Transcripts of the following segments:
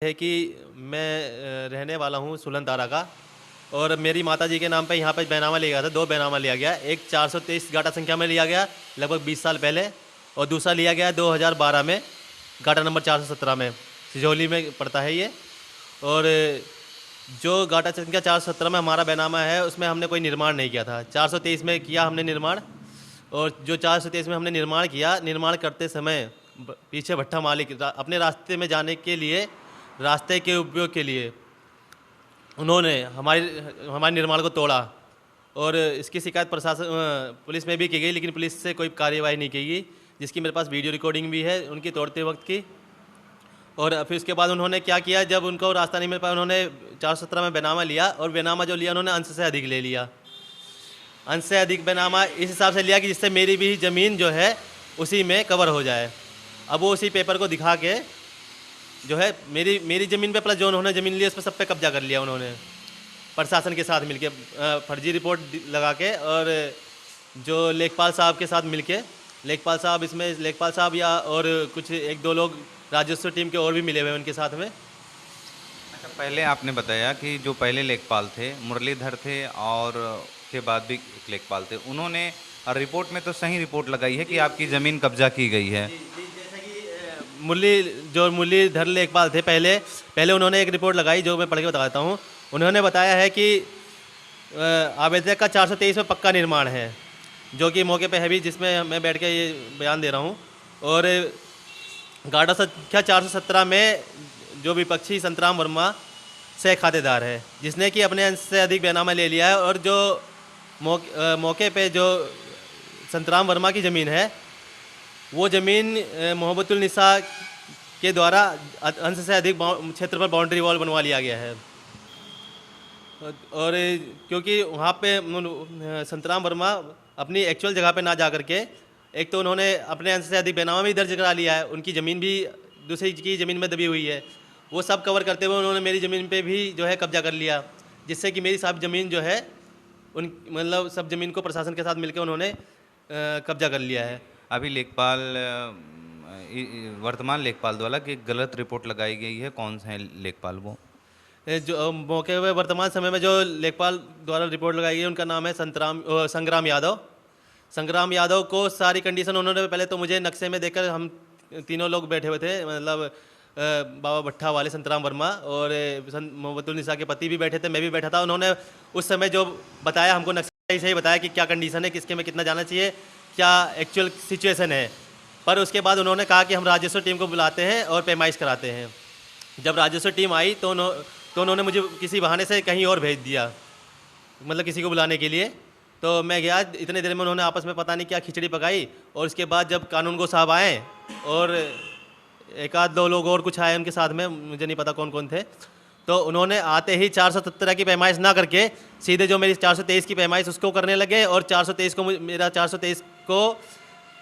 है कि मैं रहने वाला हूँ सुलन तारा का। और मेरी माताजी के नाम पे यहाँ पे बैनामा लिया गया था। 2 बैनामा लिया गया। एक 423 गाटा संख्या में लिया गया लगभग 20 साल पहले, और दूसरा लिया गया 2012 में गाटा नंबर 417 में, सिजौली में पड़ता है ये। और जो गाटा संख्या 417 में हमारा बैनामा है उसमें हमने कोई निर्माण नहीं किया था। 423 में किया हमने निर्माण, और जो 423 में हमने निर्माण किया, निर्माण करते समय पीछे भट्ठा मालिक अपने रास्ते में जाने के लिए, रास्ते के उपयोग के लिए उन्होंने हमारे निर्माण को तोड़ा। और इसकी शिकायत प्रशासन पुलिस में भी की गई, लेकिन पुलिस से कोई कार्यवाही नहीं की गई, जिसकी मेरे पास वीडियो रिकॉर्डिंग भी है उनकी तोड़ते वक्त की। और फिर उसके बाद उन्होंने क्या किया, जब उनको रास्ता नहीं मिल पाया, उन्होंने 417 में बैनामा लिया, और बैनामा जो लिया उन्होंने अंश से अधिक ले लिया। अंश से अधिक बैनामा इस हिसाब से लिया कि जिससे मेरी भी ज़मीन जो है उसी में कवर हो जाए। अब वो उसी पेपर को दिखा के जो है मेरी ज़मीन पे प्लस जो उन्होंने ज़मीन ली उस पर सब पे कब्जा कर लिया उन्होंने, प्रशासन के साथ मिलके फर्जी रिपोर्ट लगा के। और जो लेखपाल साहब के साथ मिलके, लेखपाल साहब इसमें लेखपाल साहब या और कुछ 1-2 लोग राजस्व टीम के और भी मिले हुए हैं उनके साथ में। अच्छा, पहले आपने बताया कि जो पहले लेखपाल थे मुरलीधर थे, और के बाद भी एक लेखपाल थे, उन्होंने रिपोर्ट में तो सही रिपोर्ट लगाई है कि आपकी ज़मीन कब्जा की गई है। जैसे कि मुरलीधर लेखपाल थे, पहले उन्होंने एक रिपोर्ट लगाई जो मैं पढ़ के बताता हूँ। उन्होंने बताया है कि आवेदक का 423 में पक्का निर्माण है, जो कि मौके पे है भी, जिसमें मैं बैठ के ये बयान दे रहा हूँ। और गाटा संख्या 417 में जो विपक्षी संतराम वर्मा से खातेदार है, जिसने कि अपने अंश से अधिक बैनामा ले लिया है। और जो मौके पे जो संतराम वर्मा की ज़मीन है, वो ज़मीन मोहब्बतुल निसा के द्वारा अंश से अधिक क्षेत्र पर बाउंड्री वॉल बनवा लिया गया है। और क्योंकि वहाँ पे संतराम वर्मा अपनी एक्चुअल जगह पे ना जा करके, एक तो उन्होंने अपने अंश से अधिक बैनामा भी दर्ज करा लिया है, उनकी ज़मीन भी दूसरी की ज़मीन में दबी हुई है, वो सब कवर करते हुए उन्होंने मेरी ज़मीन पे भी जो है कब्जा कर लिया, जिससे कि मेरी सब ज़मीन जो है मतलब सब ज़मीन को प्रशासन के साथ मिलकर उन्होंने कब्जा कर लिया है। अभी लेखपाल वर्तमान लेखपाल द्वारा कि गलत रिपोर्ट लगाई गई है, कौन से हैं लेखपाल वो? जो मौके पे वर्तमान समय में जो लेखपाल द्वारा रिपोर्ट लगाई गई उनका नाम है संग्राम यादव। संग्राम यादव को सारी कंडीशन उन्होंने, पहले तो मुझे नक्शे में देखकर, हम तीनों लोग बैठे हुए थे, मतलब बाबा भट्ठा वाले संतराम वर्मा और मोहब्बतुल निसा के पति भी बैठे थे, मैं भी बैठा था। उन्होंने उस समय जो बताया हमको, नक्शे से ही बताया कि क्या कंडीशन है, किसके में कितना जाना चाहिए, क्या एक्चुअल सिचुएशन है। पर उसके बाद उन्होंने कहा कि हम राजस्व टीम को बुलाते हैं और पैमाइश कराते हैं। जब राजस्व टीम आई तो उन्होंने मुझे किसी बहाने से कहीं और भेज दिया, मतलब किसी को बुलाने के लिए। तो मैं गया, इतने देर में उन्होंने आपस में पता नहीं क्या खिचड़ी पकाई। और उसके बाद जब कानून गो साहब आए और 1-2 लोग और कुछ आए उनके साथ में, मुझे नहीं पता कौन कौन थे, तो उन्होंने आते ही 417 की पैमाइश ना करके सीधे जो मेरी 423 की पैमाइश उसको करने लगे, और 423 को मेरा 423 को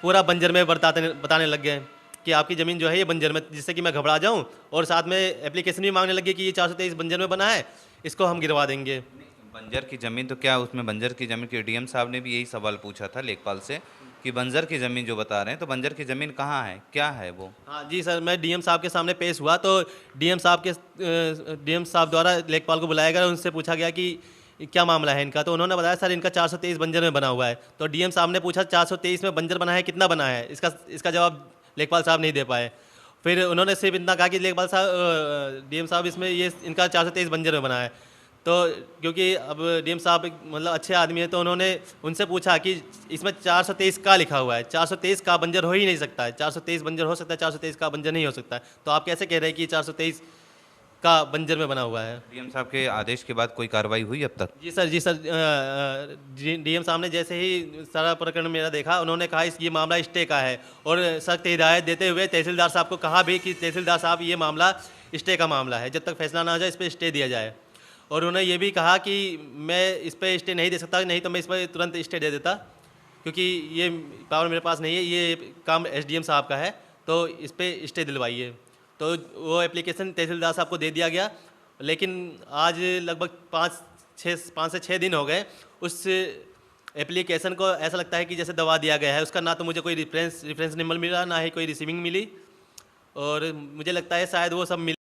पूरा बंजर में बताने लग गए कि आपकी ज़मीन जो है ये बंजर में, जिससे कि मैं घबरा जाऊं। और साथ में एप्लीकेशन भी मांगने लगे कि ये 423 बंजर में बना है, इसको हम गिरवा देंगे। बंजर की ज़मीन तो क्या, उसमें बंजर की ज़मीन के डीएम साहब ने भी यही सवाल पूछा था लेखपाल से कि बंजर की ज़मीन जो बता रहे हैं, तो बंजर की ज़मीन कहाँ है, क्या है वो? हाँ जी सर, मैं डीएम साहब के सामने पेश हुआ, तो डीएम साहब द्वारा लेखपाल को बुलाया गया, उनसे पूछा गया कि क्या मामला है इनका। तो उन्होंने बताया सर इनका 423 बंजर में बना हुआ है। तो डीएम साहब ने पूछा 423 में बंजर बना है, कितना बना है, इसका जवाब लेखपाल साहब नहीं दे पाए। फिर उन्होंने सिर्फ इतना कहा कि लेखपाल साहब, डीएम साहब इसमें ये इनका 423 बंजर में बना है। तो क्योंकि अब डीएम साहब मतलब अच्छे आदमी है, तो उन्होंने उनसे पूछा कि इसमें 423 का लिखा हुआ है, 423 का बंजर हो ही नहीं सकता है, 423 बंजर हो सकता है, 423 का बंजर नहीं हो सकता है। तो आप कैसे कह रहे हैं कि 423 का बंजर में बना हुआ है? डीएम साहब के आदेश के बाद कोई कार्रवाई हुई अब तक? जी सर, डीएम साहब ने जैसे ही सारा प्रकरण मेरा देखा, उन्होंने कहा ये मामला स्टे का है, और सख्त हिदायत देते हुए तहसीलदार साहब को कहा भी कि तहसीलदार साहब ये मामला स्टे का मामला है, जब तक फैसला ना आ जाए इस पर स्टे दिया जाए। और उन्होंने ये भी कहा कि मैं इस पर स्टे नहीं दे सकता, नहीं तो मैं इस पर तुरंत स्टे दे देता, क्योंकि ये पावर मेरे पास नहीं है, ये काम एसडीएम साहब का है, तो इस पर स्टे दिलवाइए। तो वो एप्लीकेशन तहसीलदार साहब को दे दिया गया। लेकिन आज लगभग 5 से 6 दिन हो गए, उस एप्लीकेशन को ऐसा लगता है कि जैसे दबा दिया गया है। उसका ना तो मुझे कोई रेफरेंस नंबर मिला, ना ही कोई रिसीविंग मिली, और मुझे लगता है शायद वो सब मिल